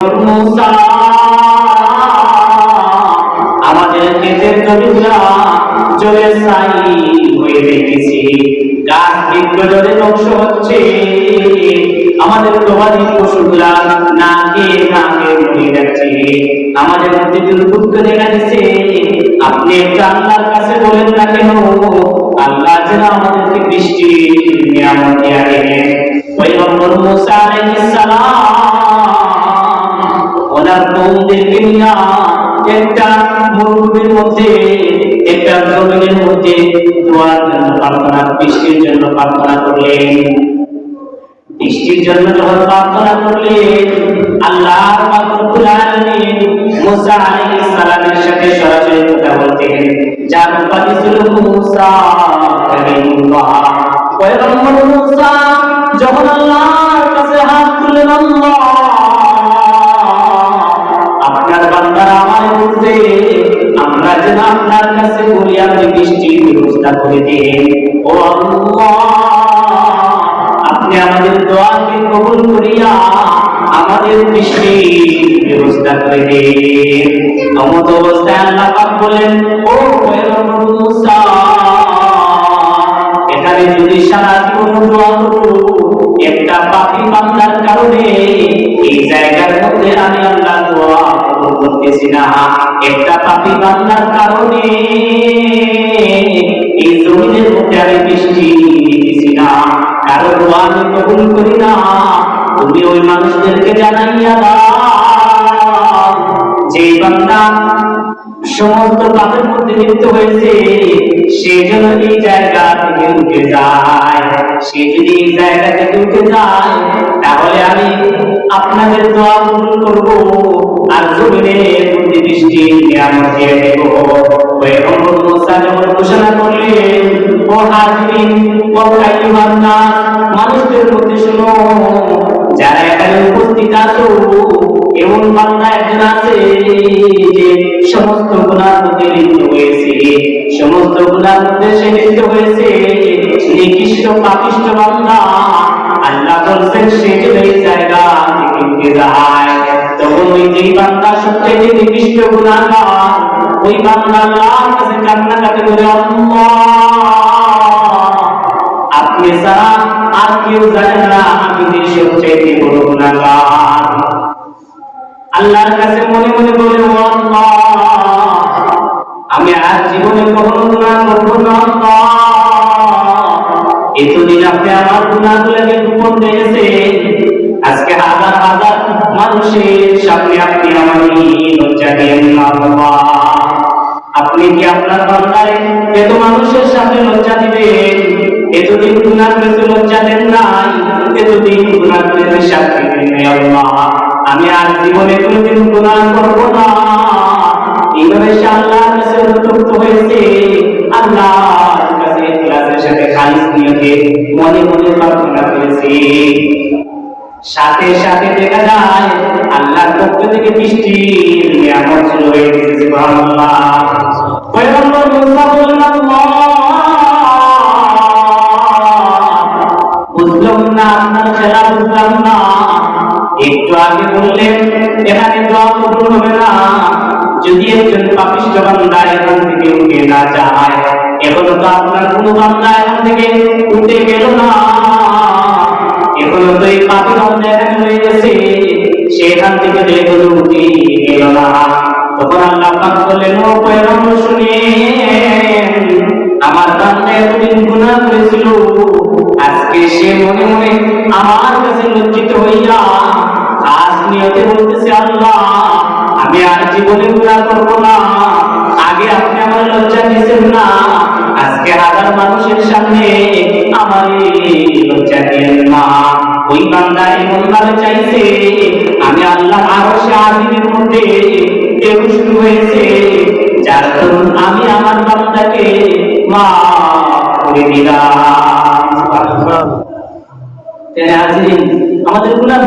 মুসা আমাদের ক্ষেতের জমিগুলা জলে ছাই হয়ে দেখেছি, গাছ বৃক্ষ জলে ধ্বংস হচ্ছে, আমাদের গবাদি পশুগুলা না খেয়ে মরে যাচ্ছে, আমাদের মধ্যে দুর্ভিক্ষ দেখা দিচ্ছে। আপনি একটু আল্লাহর কাছে বলেন না কেন আল্লাহ যেন আমাদেরকে বৃষ্টির নিয়ামত দিয়ে দেন। পয়গম্বর মুসা আলাইহিস সালাম ওনার কওমদেরকে নিয়ে একটা মরুভূমির মধ্যে, একটা জমিনের মধ্যে দোয়ার জন্য প্রার্থনা, বৃষ্টির জন্য প্রার্থনা করলেন। বৃষ্টির জন্য যখন প্রার্থনা করলেন, আল্লাহ পাক রব্বুল আলামিন মুসা আলাইহিস সালামের সাথে সরাসরি কথা বলতেন। যার উপাধি ছিল মুসা কালিমুল্লাহ। পয়গম্বর মুসা যখন আল্লাহর কাছে হাত তুললেন, আল্লাহ আপনার বান্দারা আমায় বলছে আমরা যেন আপনার কাছে বলি আপনি বৃষ্টির ব্যবস্থা করে দিন। ও আল্লাহ, আপনি আমাদের দোয়াকে কবুল করিয়া আমাদের বৃষ্টির ব্যবস্থা করে দিন। এমত অবস্থায় আল্লাহ পাক বলেন, ও পয়গম্বর মুসা, এখানে যদি সারা জীবন দোয়া করো, একটা পাপী বান্দার কারণে এই জায়গার মধ্যে আমি আল্লাহ দোয়া কবুল করতেছি না। একটা পাপী বান্দার কারণে এই জমিনের মধ্যে আমি বৃষ্টি দিতেছি না, কারো দোয়া আমি কবুল করি না। তুমি ওই মানুষদেরকে জানাইয়া দাও যে বান্দা সমস্ত পাপের মধ্যে লিপ্ত হয়েছে সে যেন এই জায়গা থেকে উঠে যায়। সে যদি এই জায়গা থেকে উঠে যায় তাহলে আমি আপনাদের দোয়া কবুল করব আর জমিনের মধ্যে বৃষ্টির নিয়ামত দিয়ে দেব। পয়গম্বর মুসা যখন ঘোষণা করলেন, ও হাজিরিন ও আইয়ুহান নাস, মানুষদের মধ্যে শুনো, যারা এখানে উপস্থিত আছো, এমন বান্দা একজন আছে যে সমস্ত গুনার মধ্যে লিপ্ত হয়েছে, সমস্ত গুনার মধ্যে সে লিপ্ত হয়েছে, নিকৃষ্ট পাপিষ্ঠ বান্দা। আল্লাহ বলছেন সে যদি এই জায়গা থেকে উঠে যায়, তখন ওই যে বান্দা সবচেয়ে নিকৃষ্ট গুনাহগার, ওই বান্দা আল্লাহর কাছে কান্নাকাটি করে, আল্লাহ আপনি ছাড়া আর কেউ জানেন না আমি যে সবচেয়ে বড় গুনাহগার। আল্লাহর কাছে মনে মনে বলে, ও আল্লাহ আমি আর জীবনে কখনো গুনাহ করব না। আল্লাহ এতদিন আপনি আমার গুনাহগুলোকে গোপন রেখেছেন, আজকে হাজার হাজার মানুষের সামনে আপনি আমাকে লজ্জা দিয়েন না। আল্লাহ আপনি কি আপনার বান্দারে এত মানুষের সামনে লজ্জা দিবেন? এতদিন গুনাহ করেছে লজ্জা দেন নাই, এতদিন গুনাহ করেছে শাস্তি দেন নাই। আল্লাহ আমি আর জীবনে কোনোদিন গুনাহ করব না। এইভাবে সে আল্লাহর কাছে অনুতপ্ত হয়েছে, আল্লাহর কাছে ইখলাসের সাথে খালিস নিয়তে মনে মনে প্রার্থনা করেছে। সাথে সাথে দেখা যায় আল্লাহর পক্ষ থেকে বৃষ্টির নিয়ামত শুরু হয়ে গেছে। সুবহানাল্লাহ। পয়গম্বর মুসা বললেন, আল্লাহ বুঝলাম না, আপনার খেলা বুঝলাম না। একটু আগে বললেন এখানে দোয়া কবুল হবে না যদি একজন পাপিষ্ঠ বান্দা এখান থেকে উঠে না যায়। এখনো তো আপনার কোনো বান্দা এখান থেকে উঠে গেল না, এখনো তো এই পাপী বান্দা এখানে রয়ে গেছে, সে এখান থেকে এখনো উঠে গেল না। তখন আল্লাহ পাক বললেন, ও পয়গম্বর শুনেন, আমার বান্দা এতদিন গুনাহ করেছিল, আজকে সে মনে মনে আমার কাছে লজ্জিত হইয়া খাস নিয়তে বলতেছে, আল্লাহ আমি আর জীবনে গুনাহ করব না। আগে আপনি আমার লজ্জা দিয়েছেন না, আজকে হাজার মানুষের সামনে আমার লজ্জা দিয়েন না। ওই বান্দা এমন ভাবে চাইছে আমি আল্লাহ আরশে আজিমের মধ্যে ঢেউ শুরু হয়েছে, যার দরুন আমি আমার বান্দাকে মাফ করে দিলাম। সুবহানাল্লাহ। আমাদের গুনাহ